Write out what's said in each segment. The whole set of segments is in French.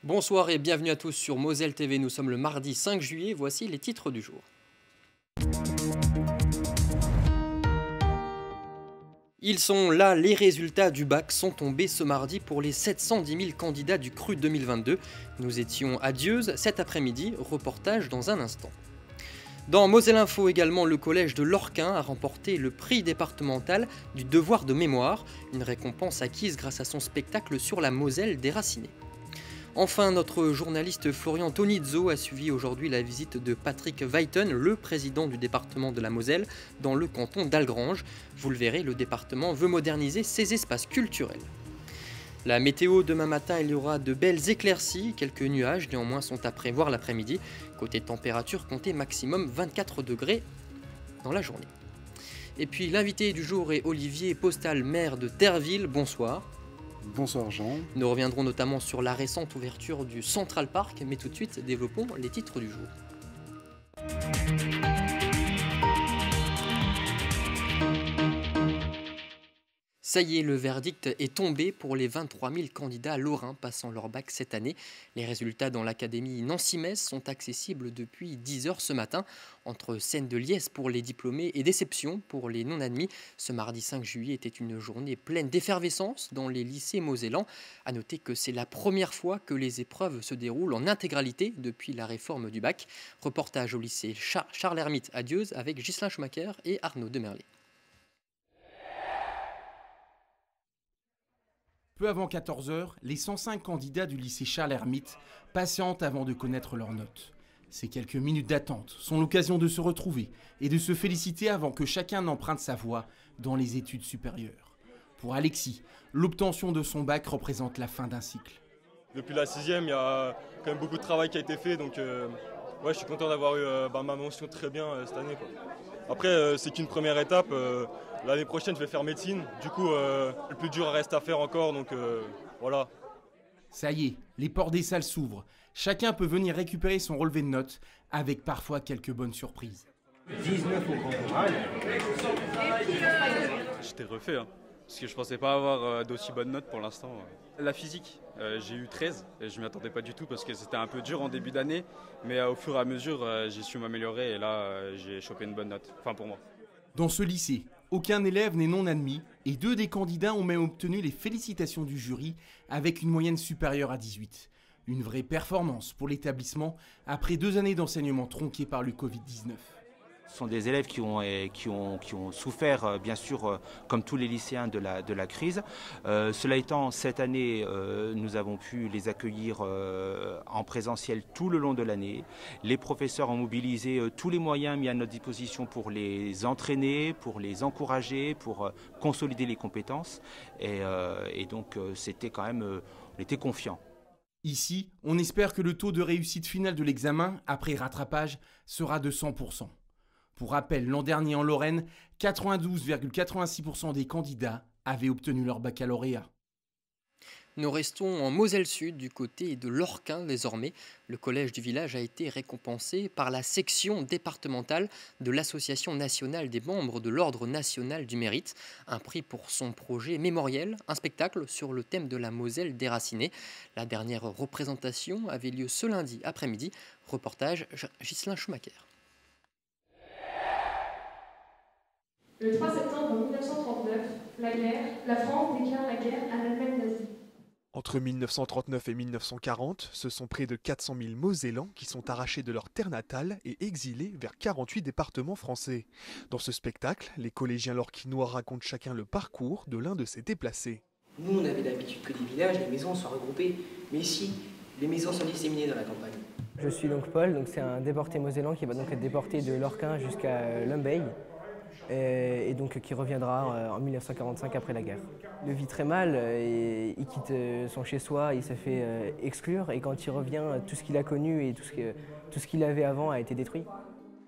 Bonsoir et bienvenue à tous sur Moselle TV. Nous sommes le mardi 5 juillet. Voici les titres du jour. Ils sont là, les résultats du bac sont tombés ce mardi pour les 710 000 candidats du CRU 2022. Nous étions à Dieuze cet après-midi, reportage dans un instant. Dans Moselle Info également, le collège de Lorquin a remporté le prix départemental du devoir de mémoire, une récompense acquise grâce à son spectacle sur la Moselle déracinée. Enfin, notre journaliste Florian Tonizzo a suivi aujourd'hui la visite de Patrick Weiten, le président du département de la Moselle, dans le canton d'Algrange. Vous le verrez, le département veut moderniser ses espaces culturels. La météo, demain matin, il y aura de belles éclaircies, quelques nuages néanmoins sont à prévoir l'après-midi. Côté température, comptez maximum 24 degrés dans la journée. Et puis l'invité du jour est Olivier Postal, maire de Terreville. Bonsoir. Bonsoir Jean. Nous reviendrons notamment sur la récente ouverture du Central Park, mais tout de suite développons les titres du jour. Ça y est, le verdict est tombé pour les 23 000 candidats lorrains passant leur bac cette année. Les résultats dans l'académie Nancy-Metz sont accessibles depuis 10 h ce matin. Entre scène de liesse pour les diplômés et déception pour les non-admis, ce mardi 5 juillet était une journée pleine d'effervescence dans les lycées mosellans. A noter que c'est la première fois que les épreuves se déroulent en intégralité depuis la réforme du bac. Reportage au lycée Charles Hermite à Dieuze avec Ghislain Schumacher et Arnaud Demerlet. Peu avant 14 h, les 105 candidats du lycée Charles Hermite patientent avant de connaître leurs notes. Ces quelques minutes d'attente sont l'occasion de se retrouver et de se féliciter avant que chacun n'emprunte sa voie dans les études supérieures. Pour Alexis, l'obtention de son bac représente la fin d'un cycle. Depuis la 6e, il y a quand même beaucoup de travail qui a été fait, donc je suis content d'avoir eu ma mention très bien cette année, quoi. Après, c'est qu'une première étape. L'année prochaine, je vais faire médecine. Du coup, le plus dur reste à faire encore, donc voilà. Ça y est, les portes des salles s'ouvrent. Chacun peut venir récupérer son relevé de notes, avec parfois quelques bonnes surprises. 19 au concours. J'étais refait, parce que je pensais pas avoir d'aussi bonnes notes pour l'instant. La physique, j'ai eu 13, et je m'y attendais pas du tout parce que c'était un peu dur en début d'année, mais au fur et à mesure, j'ai su m'améliorer et là, j'ai chopé une bonne note, enfin pour moi. Dans ce lycée, aucun élève n'est non admis et 2 des candidats ont même obtenu les félicitations du jury avec une moyenne supérieure à 18. Une vraie performance pour l'établissement après 2 années d'enseignement tronquées par le Covid-19. Ce sont des élèves qui ont souffert, bien sûr, comme tous les lycéens de la crise. Cela étant, cette année, nous avons pu les accueillir en présentiel tout le long de l'année. Les professeurs ont mobilisé tous les moyens mis à notre disposition pour les entraîner, pour les encourager, pour consolider les compétences. Et donc, c'était quand même, on était confiants. Ici, on espère que le taux de réussite finale de l'examen, après rattrapage, sera de 100%. Pour rappel, l'an dernier en Lorraine, 92,86% des candidats avaient obtenu leur baccalauréat. Nous restons en Moselle Sud, du côté de Lorquin désormais. Le collège du village a été récompensé par la section départementale de l'Association nationale des membres de l'Ordre national du mérite. Un prix pour son projet mémoriel, un spectacle sur le thème de la Moselle déracinée. La dernière représentation avait lieu ce lundi après-midi. Reportage Ghislain Schumacher. Le 3 septembre 1939, la France déclare la guerre à l'Allemagne nazie. Entre 1939 et 1940, ce sont près de 400 000 Mosellans qui sont arrachés de leur terre natale et exilés vers 48 départements français. Dans ce spectacle, les collégiens lorquinois racontent chacun le parcours de l'un de ces déplacés. Nous, on avait l'habitude que des villages, les maisons soient regroupées, mais ici, les maisons sont disséminées dans la campagne. Je suis donc Paul, c'est un déporté mosellan qui va donc être déporté de Lorquin jusqu'à Lumbeil. Et donc qui reviendra en 1945 après la guerre. Il le vit très mal, il quitte son chez-soi, il se fait exclure et quand il revient, tout ce qu'il a connu et tout ce qu'il avait avant a été détruit.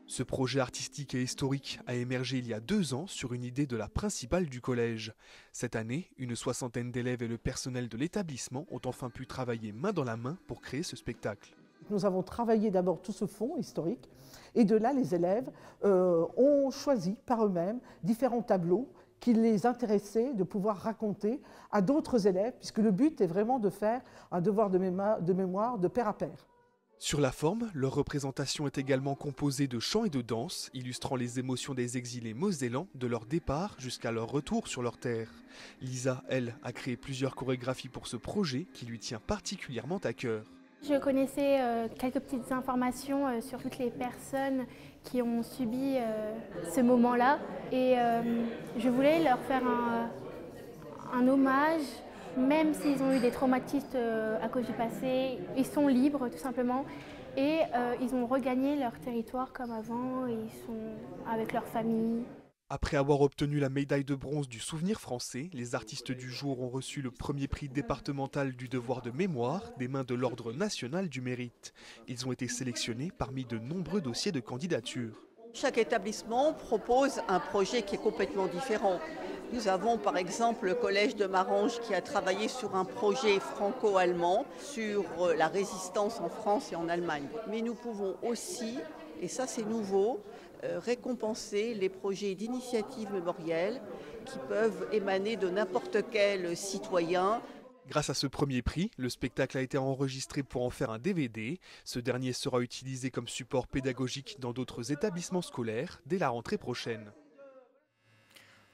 Ce projet artistique et historique a émergé il y a 2 ans sur une idée de la principale du collège. Cette année, une 60aine d'élèves et le personnel de l'établissement ont enfin pu travailler main dans la main pour créer ce spectacle. Nous avons travaillé d'abord tout ce fond historique et de là les élèves ont choisi par eux-mêmes différents tableaux qui les intéressait de pouvoir raconter à d'autres élèves, puisque le but est vraiment de faire un devoir de mémoire de pair à pair. Sur la forme, leur représentation est également composée de chants et de danses, illustrant les émotions des exilés mosellans de leur départ jusqu'à leur retour sur leur terre. Lisa, elle, a créé plusieurs chorégraphies pour ce projet qui lui tient particulièrement à cœur. Je connaissais quelques petites informations sur toutes les personnes qui ont subi ce moment-là et je voulais leur faire un hommage. Même s'ils ont eu des traumatismes à cause du passé, ils sont libres tout simplement et ils ont regagné leur territoire comme avant, et ils sont avec leur famille. Après avoir obtenu la médaille de bronze du souvenir français, les artistes du jour ont reçu le premier prix départemental du devoir de mémoire des mains de l'Ordre national du mérite. Ils ont été sélectionnés parmi de nombreux dossiers de candidature. Chaque établissement propose un projet qui est complètement différent. Nous avons par exemple le collège de Marange qui a travaillé sur un projet franco-allemand sur la résistance en France et en Allemagne. Mais nous pouvons aussi, et ça c'est nouveau, récompenser les projets d'initiative mémorielle qui peuvent émaner de n'importe quel citoyen. Grâce à ce premier prix, le spectacle a été enregistré pour en faire un DVD. Ce dernier sera utilisé comme support pédagogique dans d'autres établissements scolaires dès la rentrée prochaine.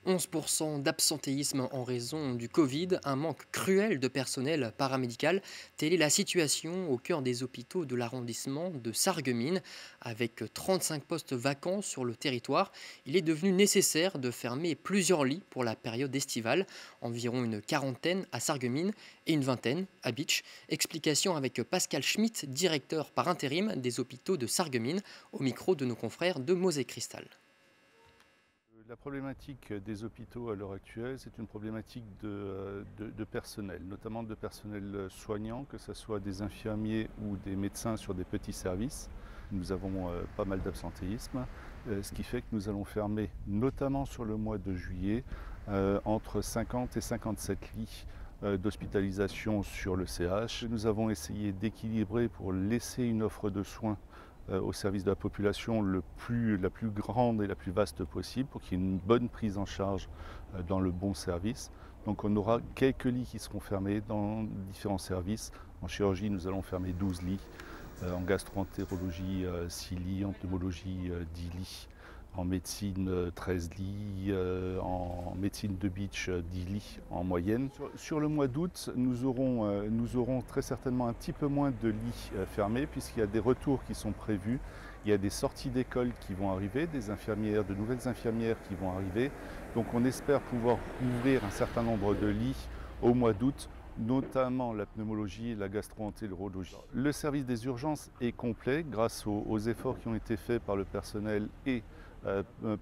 11% d'absentéisme en raison du Covid, un manque cruel de personnel paramédical. Telle est la situation au cœur des hôpitaux de l'arrondissement de Sarreguemines. Avec 35 postes vacants sur le territoire, il est devenu nécessaire de fermer plusieurs lits pour la période estivale. Environ une quarantaine à Sarreguemines et une vingtaine à Bitche. Explication avec Pascal Schmitt, directeur par intérim des hôpitaux de Sarreguemines, au micro de nos confrères de Mosée Cristal. La problématique des hôpitaux à l'heure actuelle, c'est une problématique de personnel, notamment de personnel soignant, que ce soit des infirmiers ou des médecins sur des petits services. Nous avons pas mal d'absentéisme, ce qui fait que nous allons fermer, notamment sur le mois de juillet, entre 50 et 57 lits d'hospitalisation sur le CH. Nous avons essayé d'équilibrer pour laisser une offre de soins au service de la population la plus grande et la plus vaste possible pour qu'il y ait une bonne prise en charge dans le bon service. Donc on aura quelques lits qui seront fermés dans différents services. En chirurgie, nous allons fermer 12 lits, en gastro-entérologie 6 lits, en pneumologie 10 lits, en médecine 13 lits, en médecine de Bitche 10 lits en moyenne. Sur le mois d'août, nous aurons très certainement un petit peu moins de lits fermés puisqu'il y a des retours qui sont prévus. Il y a des sorties d'école qui vont arriver, de nouvelles infirmières qui vont arriver. Donc on espère pouvoir ouvrir un certain nombre de lits au mois d'août, notamment la pneumologie et la gastro-entérologie. Le service des urgences est complet grâce aux efforts qui ont été faits par le personnel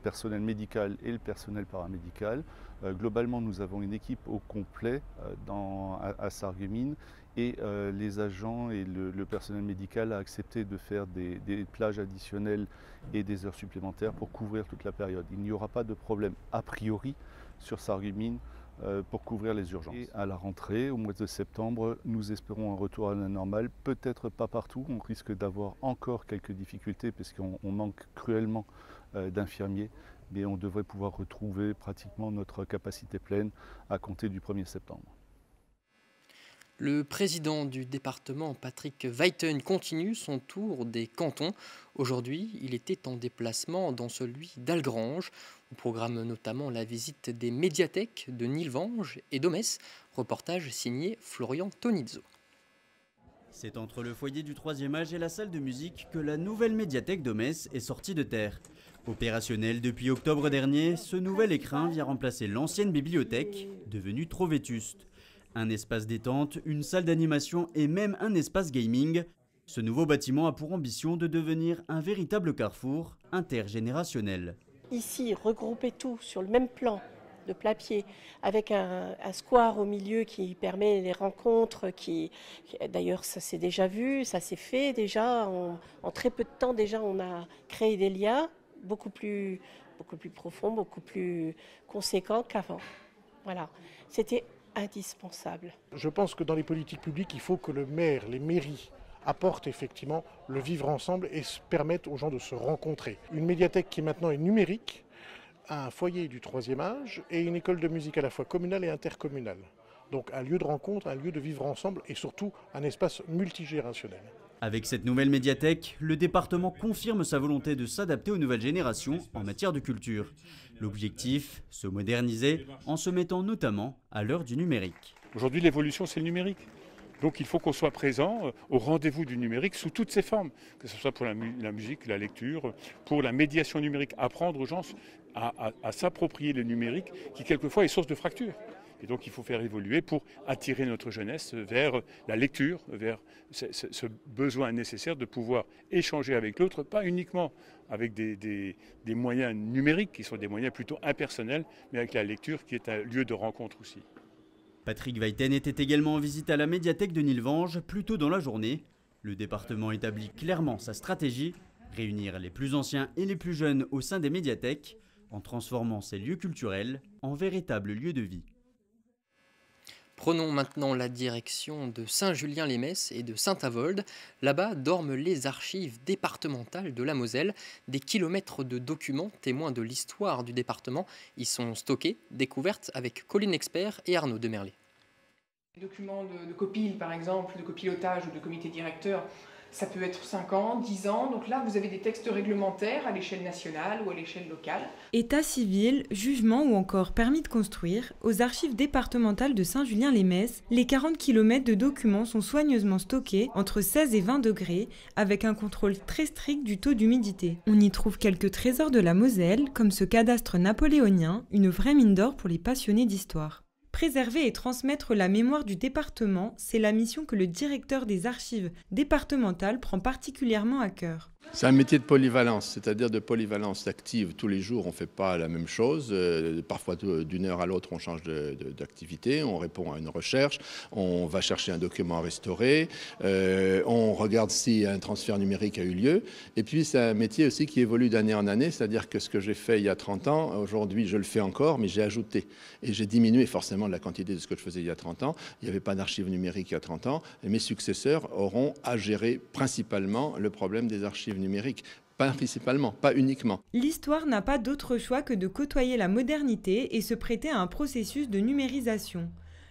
personnel médical et le personnel paramédical. Globalement, nous avons une équipe au complet à Sarreguemines et les agents et le personnel médical a accepté de faire des plages additionnelles et des heures supplémentaires pour couvrir toute la période. Il n'y aura pas de problème a priori sur Sarreguemines pour couvrir les urgences. Et à la rentrée, au mois de septembre, nous espérons un retour à la normale, peut-être pas partout, on risque d'avoir encore quelques difficultés parce qu'on manque cruellement d'infirmiers, mais on devrait pouvoir retrouver pratiquement notre capacité pleine à compter du 1er septembre. Le président du département, Patrick Weiten, continue son tour des cantons. Aujourd'hui, il était en déplacement dans celui d'Algrange. On programme notamment la visite des médiathèques de Nilvange et d'Omès. Reportage signé Florian Tonizzo. C'est entre le foyer du 3e âge et la salle de musique que la nouvelle médiathèque d'Omès est sortie de terre. Opérationnel depuis octobre dernier, ce nouvel écrin vient remplacer l'ancienne bibliothèque, devenue trop vétuste. Un espace détente, une salle d'animation et même un espace gaming. Ce nouveau bâtiment a pour ambition de devenir un véritable carrefour intergénérationnel. Ici, regrouper tout sur le même plan de plapied, avec un square au milieu qui permet les rencontres, d'ailleurs ça s'est déjà vu, ça s'est fait déjà, en très peu de temps déjà on a créé des liens beaucoup plus profonds, beaucoup plus conséquents qu'avant. Voilà, c'était indispensable. Je pense que dans les politiques publiques, il faut que le maire, les mairies apportent effectivement le vivre ensemble et permettent aux gens de se rencontrer. Une médiathèque qui maintenant est numérique, un foyer du troisième âge et une école de musique à la fois communale et intercommunale. Donc un lieu de rencontre, un lieu de vivre ensemble et surtout un espace multigénérationnel. Avec cette nouvelle médiathèque, le département confirme sa volonté de s'adapter aux nouvelles générations en matière de culture. L'objectif, se moderniser en se mettant notamment à l'heure du numérique. Aujourd'hui, l'évolution, c'est le numérique. Donc il faut qu'on soit présent au rendez-vous du numérique sous toutes ses formes, que ce soit pour la musique, la lecture, pour la médiation numérique, apprendre aux gens à s'approprier le numérique qui quelquefois est source de fractures. Et donc il faut faire évoluer pour attirer notre jeunesse vers la lecture, vers ce besoin nécessaire de pouvoir échanger avec l'autre, pas uniquement avec des moyens numériques qui sont des moyens plutôt impersonnels, mais avec la lecture qui est un lieu de rencontre aussi. Patrick Weiten était également en visite à la médiathèque de Nilvange plus tôt dans la journée. Le département établit clairement sa stratégie, réunir les plus anciens et les plus jeunes au sein des médiathèques, en transformant ces lieux culturels en véritables lieux de vie. Prenons maintenant la direction de Saint-Julien-les-Metz et de Saint-Avold. Là-bas dorment les archives départementales de la Moselle. Des kilomètres de documents témoins de l'histoire du département y sont stockés, découvertes avec Colline Expert et Arnaud Demerlet. Les documents de copil, par exemple, de copilotage ou de comité directeur, ça peut être 5 ans, 10 ans. Donc là, vous avez des textes réglementaires à l'échelle nationale ou à l'échelle locale. État civil, jugement ou encore permis de construire, aux archives départementales de Saint-Julien-les-Metz, les 40 km de documents sont soigneusement stockés entre 16 et 20 degrés, avec un contrôle très strict du taux d'humidité. On y trouve quelques trésors de la Moselle, comme ce cadastre napoléonien, une vraie mine d'or pour les passionnés d'histoire. Préserver et transmettre la mémoire du département, c'est la mission que le directeur des archives départementales prend particulièrement à cœur. C'est un métier de polyvalence, c'est-à-dire de polyvalence active. Tous les jours, on ne fait pas la même chose. Parfois, d'une heure à l'autre, on change d'activité, on répond à une recherche, on va chercher un document à restaurer, on regarde si un transfert numérique a eu lieu. Et puis, c'est un métier aussi qui évolue d'année en année, c'est-à-dire que ce que j'ai fait il y a 30 ans, aujourd'hui, je le fais encore, mais j'ai ajouté. Et j'ai diminué forcément la quantité de ce que je faisais il y a 30 ans. Il n'y avait pas d'archives numériques il y a 30 ans. Et mes successeurs auront à gérer principalement le problème des archives numérique, pas principalement, pas uniquement. L'histoire n'a pas d'autre choix que de côtoyer la modernité et se prêter à un processus de numérisation.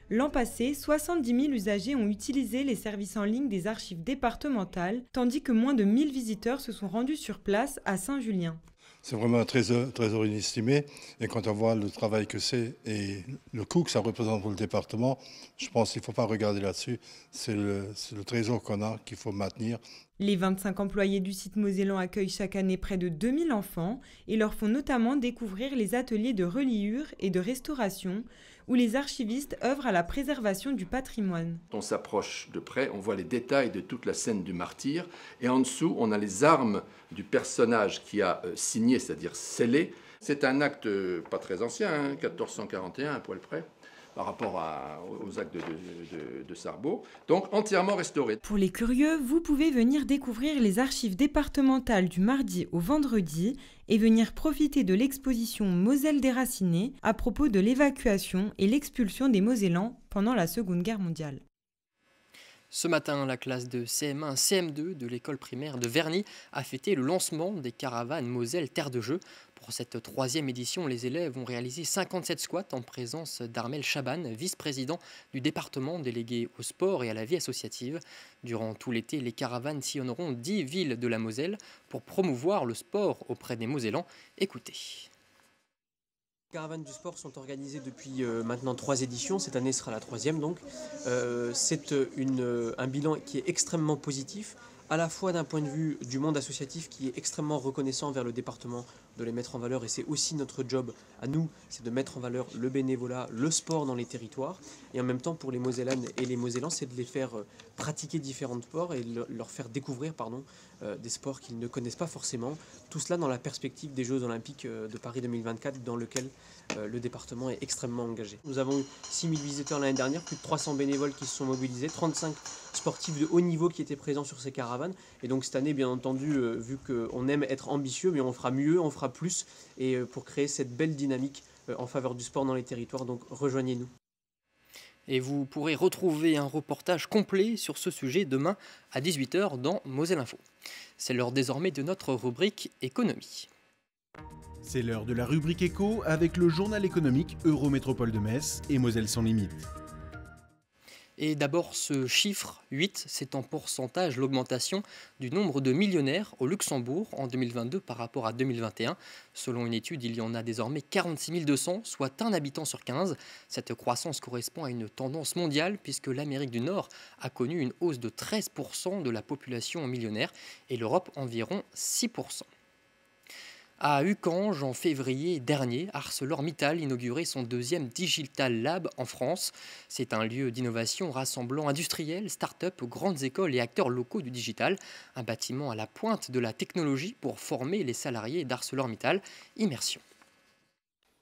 L'an passé, 70 000 usagers ont utilisé les services en ligne des archives départementales, tandis que moins de 1000 visiteurs se sont rendus sur place à Saint-Julien. C'est vraiment un trésor inestimé, et quand on voit le travail que c'est et le coût que ça représente pour le département, je pense qu'il ne faut pas regarder là-dessus. C'est le trésor qu'on a qu'il faut maintenir. Les 25 employés du site mosellan accueillent chaque année près de 2000 enfants et leur font notamment découvrir les ateliers de reliure et de restauration où les archivistes œuvrent à la préservation du patrimoine. On s'approche de près, on voit les détails de toute la scène du martyr et en dessous, on a les armes du personnage qui a signé, c'est-à-dire scellé. C'est un acte pas très ancien, 1441 à poil près, par rapport aux actes de Sarrebourg, donc entièrement restauré. Pour les curieux, vous pouvez venir découvrir les archives départementales du mardi au vendredi et venir profiter de l'exposition Moselle déracinée à propos de l'évacuation et l'expulsion des Mosellans pendant la Seconde Guerre mondiale. Ce matin, la classe de CM1 CM2 de l'école primaire de Verny a fêté le lancement des caravanes Moselle Terre de Jeux. Pour cette 3e édition, les élèves ont réalisé 57 squats en présence d'Armel Chaban, vice-président du département délégué au sport et à la vie associative. Durant tout l'été, les caravanes sillonneront 10 villes de la Moselle pour promouvoir le sport auprès des Mosellans. Écoutez. Les caravanes du sport sont organisées depuis maintenant 3 éditions, cette année sera la 3e donc. C'est un bilan qui est extrêmement positif, à la fois d'un point de vue du monde associatif qui est extrêmement reconnaissant vers le département de les mettre en valeur, et c'est aussi notre job à nous, c'est de mettre en valeur le bénévolat, le sport dans les territoires, et en même temps pour les Mosellanes et les Mosellans, c'est de les faire pratiquer différents sports et leur faire découvrir des sports qu'ils ne connaissent pas forcément, tout cela dans la perspective des Jeux Olympiques de Paris 2024 dans lequel le département est extrêmement engagé. Nous avons eu 6000 visiteurs l'année dernière, plus de 300 bénévoles qui se sont mobilisés, 35 sportifs de haut niveau qui étaient présents sur ces caravanes, et donc cette année bien entendu, vu qu'on aime être ambitieux, mais on fera mieux, on fera plus, et pour créer cette belle dynamique en faveur du sport dans les territoires, donc rejoignez-nous. Et vous pourrez retrouver un reportage complet sur ce sujet demain à 18 h dans Moselle Info. C'est l'heure désormais de notre rubrique économie. C'est l'heure de la rubrique éco avec le journal économique Eurométropole de Metz et Moselle sans limite. Et d'abord ce chiffre, 8, c'est en pourcentage l'augmentation du nombre de millionnaires au Luxembourg en 2022 par rapport à 2021. Selon une étude, il y en a désormais 46 200, soit un habitant sur 15. Cette croissance correspond à une tendance mondiale puisque l'Amérique du Nord a connu une hausse de 13% de la population millionnaire et l'Europe environ 6%. À Uckange, en février dernier, ArcelorMittal inaugurait son deuxième Digital Lab en France. C'est un lieu d'innovation rassemblant industriels, start-up, grandes écoles et acteurs locaux du digital. Un bâtiment à la pointe de la technologie pour former les salariés d'ArcelorMittal. Immersion.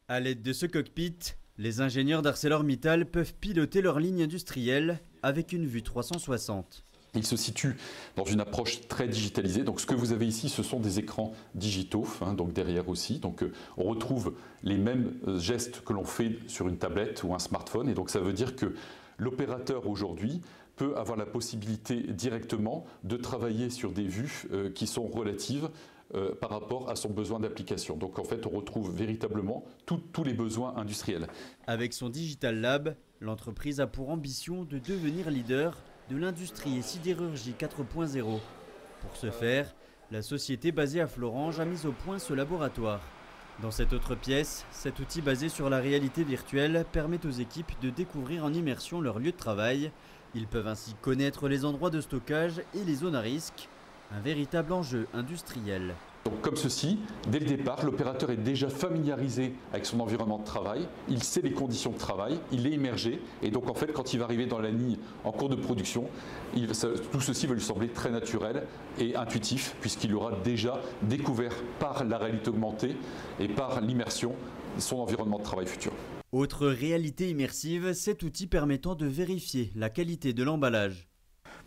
À l'aide de ce cockpit, les ingénieurs d'ArcelorMittal peuvent piloter leur ligne industrielle avec une vue 360. Il se situe dans une approche très digitalisée. Donc ce que vous avez ici, ce sont des écrans digitaux, donc derrière aussi. Donc on retrouve les mêmes gestes que l'on fait sur une tablette ou un smartphone. Et donc ça veut dire que l'opérateur aujourd'hui peut avoir la possibilité directement de travailler sur des vues qui sont relatives par rapport à son besoin d'application. Donc en fait, on retrouve véritablement tous les besoins industriels. Avec son Digital Lab, l'entreprise a pour ambition de devenir leader de l'industrie et sidérurgie 4.0. Pour ce faire, la société basée à Florange a mis au point ce laboratoire. Dans cette autre pièce, cet outil basé sur la réalité virtuelle permet aux équipes de découvrir en immersion leur lieu de travail. Ils peuvent ainsi connaître les endroits de stockage et les zones à risque. Un véritable enjeu industriel. Donc comme ceci, dès le départ, l'opérateur est déjà familiarisé avec son environnement de travail, il sait les conditions de travail, il est immergé et donc en fait quand il va arriver dans la ligne en cours de production, tout ceci va lui sembler très naturel et intuitif puisqu'il aura déjà découvert par la réalité augmentée et par l'immersion son environnement de travail futur. Autre réalité immersive, cet outil permettant de vérifier la qualité de l'emballage.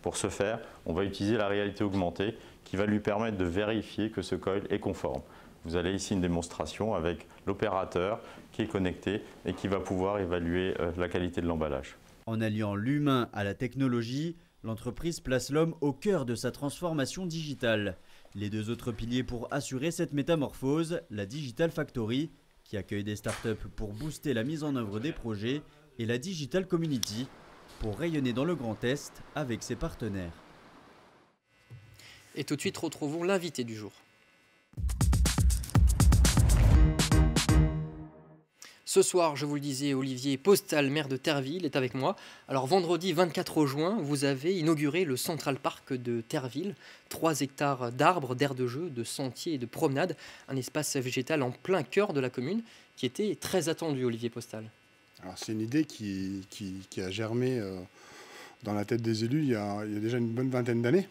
Pour ce faire, on va utiliser la réalité augmentée qui va lui permettre de vérifier que ce coil est conforme. Vous avez ici une démonstration avec l'opérateur qui est connecté et qui va pouvoir évaluer la qualité de l'emballage. En alliant l'humain à la technologie, l'entreprise place l'homme au cœur de sa transformation digitale. Les deux autres piliers pour assurer cette métamorphose, la Digital Factory, qui accueille des startups pour booster la mise en œuvre des projets, et la Digital Community, pour rayonner dans le Grand Est avec ses partenaires. Et tout de suite, retrouvons l'invité du jour. Ce soir, je vous le disais, Olivier Postal, maire de Terreville, est avec moi. Alors vendredi 24 juin, vous avez inauguré le Central Park de Terreville. 3 hectares d'arbres, d'aires de jeu, de sentiers et de promenades. Un espace végétal en plein cœur de la commune qui était très attendu, Olivier Postal. Alors c'est une idée qui a germé dans la tête des élus il y a déjà une bonne vingtaine d'années.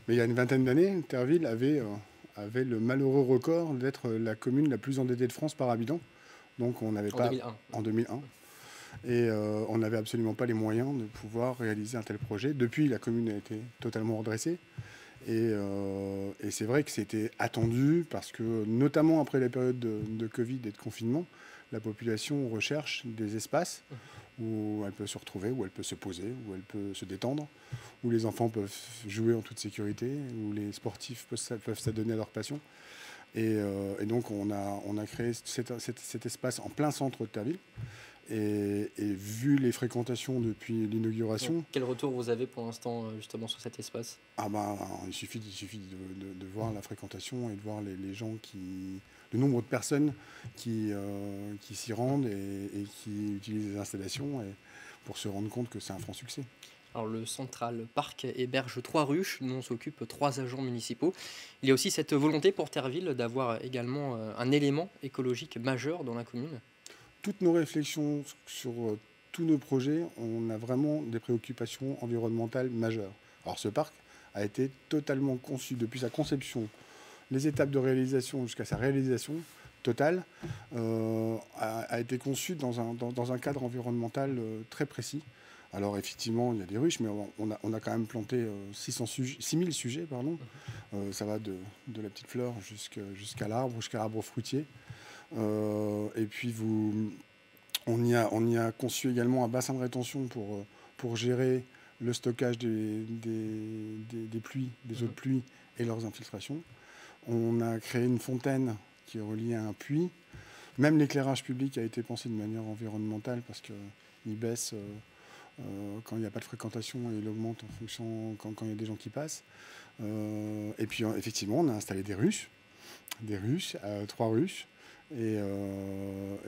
Mais il y a une vingtaine d'années, Terreville avait le malheureux record d'être la commune la plus endettée de France par habitant. Donc on n'avait pas 2001. En 2001. Et on n'avait absolument pas les moyens de pouvoir réaliser un tel projet. Depuis, la commune a été totalement redressée. Et c'est vrai que c'était attendu parce que, notamment après la période de Covid et de confinement, la population recherche des espaces où elle peut se retrouver, où elle peut se poser, où elle peut se détendre, où les enfants peuvent jouer en toute sécurité, où les sportifs peuvent s'adonner à leur passion. Et donc on a créé cet espace en plein centre de Terreville. Et vu les fréquentations depuis l'inauguration... Quel retour vous avez pour l'instant justement sur cet espace ? Il suffit de voir la fréquentation et de voir les gens le nombre de personnes qui s'y rendent et qui utilisent les installations pour se rendre compte que c'est un franc succès. Alors, le Central Park héberge 3 ruches dont s'occupent 3 agents municipaux. Il y a aussi cette volonté pour Terreville d'avoir également un élément écologique majeur dans la commune. Toutes nos réflexions sur tous nos projets, on a vraiment des préoccupations environnementales majeures. Alors ce parc a été totalement conçu depuis sa conception, les étapes de réalisation jusqu'à sa réalisation totale, a été conçu dans un cadre environnemental très précis. Alors effectivement, il y a des ruches, mais on a quand même planté 6000 sujets. Ça va de la petite fleur jusqu'à l'arbre, jusqu'à l'arbre fruitier. Et puis on y a conçu également un bassin de rétention pour gérer le stockage des pluies, des eaux de pluie et leurs infiltrations. On a créé une fontaine qui est relié à un puits. Même l'éclairage public a été pensé de manière environnementale parce qu'il baisse quand il n'y a pas de fréquentation et il augmente en fonction quand il y a des gens qui passent. Et puis effectivement, on a installé des ruches, 3 ruches. Et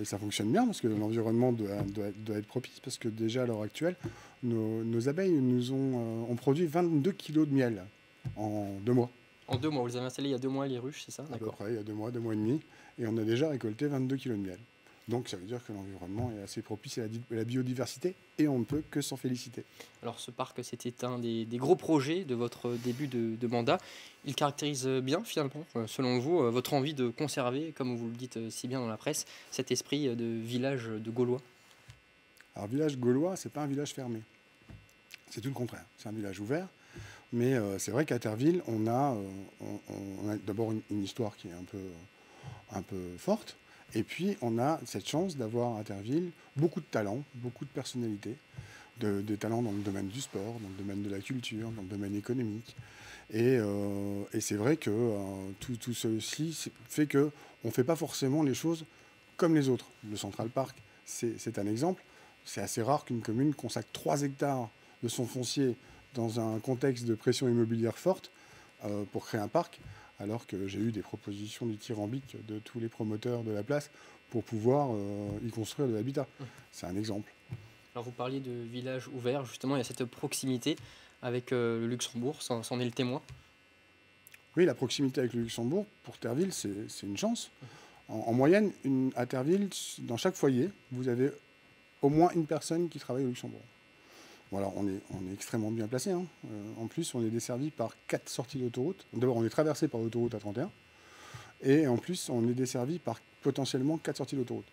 ça fonctionne bien parce que l'environnement doit être propice parce que déjà à l'heure actuelle, nos abeilles ont produit 22 kilos de miel en 2 mois. En 2 mois, vous les avez installés il y a 2 mois les ruches, c'est ça? À peu près, il y a 2 mois et demi. Et on a déjà récolté 22 kilos de miel. Donc ça veut dire que l'environnement est assez propice à la biodiversité et on ne peut que s'en féliciter. Alors ce parc, c'était un des gros projets de votre début de mandat. Il caractérise bien finalement, selon vous, votre envie de conserver, comme vous le dites si bien dans la presse, cet esprit de village de Gaulois. Alors village gaulois, c'est pas un village fermé. C'est tout le contraire. C'est un village ouvert. Mais c'est vrai qu'à Terville, on a d'abord une histoire qui est un peu forte. Et puis, on a cette chance d'avoir à Terville beaucoup de talents, beaucoup de personnalités, de talents dans le domaine du sport, dans le domaine de la culture, dans le domaine économique. Et c'est vrai que tout ceci fait qu'on ne fait pas forcément les choses comme les autres. Le Central Park, c'est un exemple. C'est assez rare qu'une commune consacre 3 hectares de son foncier dans un contexte de pression immobilière forte pour créer un parc. Alors que j'ai eu des propositions dithyrambiques de tous les promoteurs de la place pour pouvoir y construire de l'habitat. C'est un exemple. Alors vous parliez de village ouvert, justement, il y a cette proximité avec le Luxembourg, c'en est le témoin. Oui, la proximité avec le Luxembourg, pour Terville, c'est une chance. En moyenne, à Terville, dans chaque foyer, vous avez au moins une personne qui travaille au Luxembourg. Voilà, on est extrêmement bien placé. Hein. En plus, on est desservi par 4 sorties d'autoroute. D'abord, on est traversé par l'autoroute A31. Et en plus, on est desservi par potentiellement 4 sorties d'autoroute.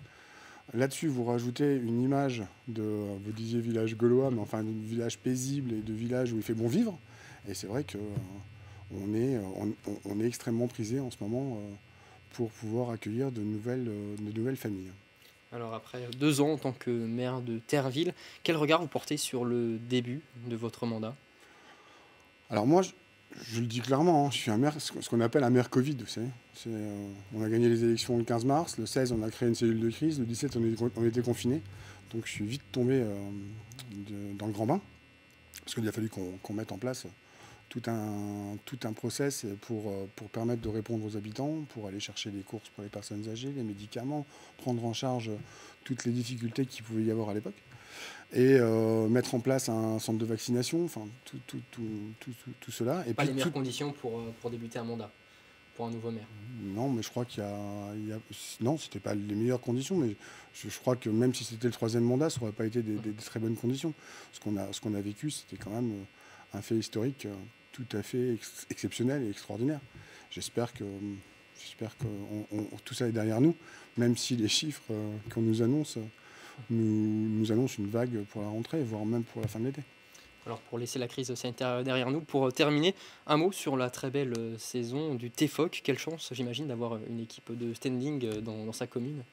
Là-dessus, vous rajoutez une image vous disiez village gaulois, mais enfin, de village paisible et de village où il fait bon vivre. Et c'est vrai qu'on est extrêmement prisé en ce moment pour pouvoir accueillir de nouvelles familles. Alors après 2 ans en tant que maire de Terville, quel regard vous portez sur le début de votre mandat? Alors moi, je le dis clairement, hein, je suis un maire, ce qu'on appelle un maire Covid, vous savez. On a gagné les élections le 15 mars, le 16 on a créé une cellule de crise, le 17 on était confinés. Donc je suis vite tombé dans le grand bain, parce qu'il a fallu qu'on mette en place tout un process pour permettre de répondre aux habitants, pour aller chercher les courses pour les personnes âgées, les médicaments, prendre en charge toutes les difficultés qu'il pouvait y avoir à l'époque, et mettre en place un centre de vaccination, enfin tout cela. Et pas les meilleures conditions pour débuter un mandat, pour un nouveau maire? Non, mais je crois non, c'était pas les meilleures conditions, mais je crois que même si c'était le 3e mandat, ça n'aurait pas été des très bonnes conditions. Ce qu'on a vécu, c'était quand même un fait historique tout à fait exceptionnel et extraordinaire. J'espère que tout ça est derrière nous, même si les chiffres qu'on nous annonce nous annoncent une vague pour la rentrée, voire même pour la fin de l'été. Alors pour laisser la crise sanitaire derrière nous, pour terminer, un mot sur la très belle saison du TFOC. Quelle chance, j'imagine, d'avoir une équipe de standing dans sa commune.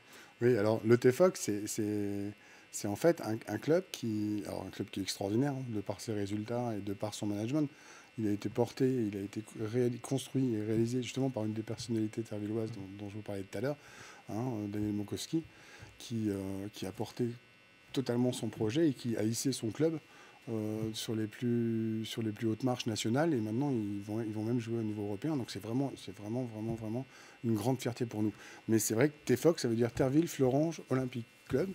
Oui, alors le TFOC, c'est en fait un club qui est extraordinaire, hein, de par ses résultats et de par son management. Il a été porté, il a été construit et réalisé justement par une des personnalités tervilloises dont je vous parlais tout à l'heure, hein, Daniel Monkowski, qui a porté totalement son projet et qui a hissé son club sur les plus hautes marches nationales, et maintenant ils vont même jouer au niveau européen. Donc c'est vraiment une grande fierté pour nous. Mais c'est vrai que TFOC, ça veut dire Terville Florange Olympique Club.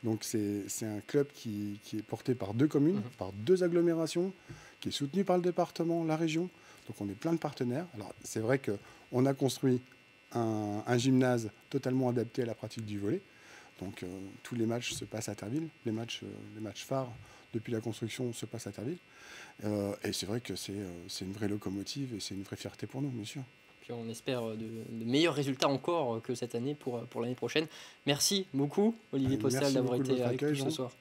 Donc c'est un club qui est porté par 2 communes, par 2 agglomérations, qui est soutenu par le département, la région. Donc on est plein de partenaires. Alors c'est vrai qu'on a construit un gymnase totalement adapté à la pratique du volley. Donc tous les matchs se passent à Terville. Les matchs phares depuis la construction se passent à Terville. Et c'est vrai que c'est une vraie locomotive et c'est une vraie fierté pour nous, bien sûr. Puis on espère de meilleurs résultats encore que cette année pour l'année prochaine. Merci beaucoup, Olivier Postal, d'avoir été avec nous ce soir.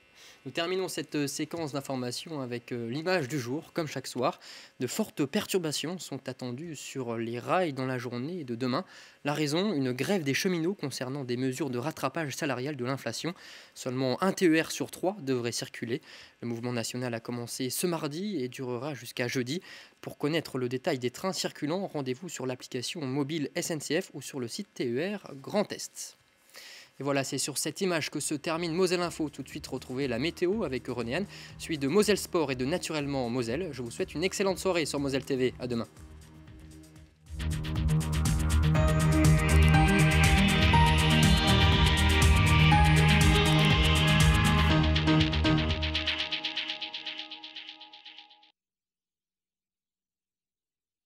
Nous terminons cette séquence d'informations avec l'image du jour, comme chaque soir. De fortes perturbations sont attendues sur les rails dans la journée de demain. La raison, une grève des cheminots concernant des mesures de rattrapage salarial de l'inflation. Seulement un TER sur 3 devrait circuler. Le mouvement national a commencé ce mardi et durera jusqu'à jeudi. Pour connaître le détail des trains circulants, rendez-vous sur l'application mobile SNCF ou sur le site TER Grand Est. Et voilà, c'est sur cette image que se termine Moselle Info. Tout de suite, retrouvez la météo avec René Anne, suivi de Moselle Sport et de Naturellement Moselle. Je vous souhaite une excellente soirée sur Moselle TV. À demain.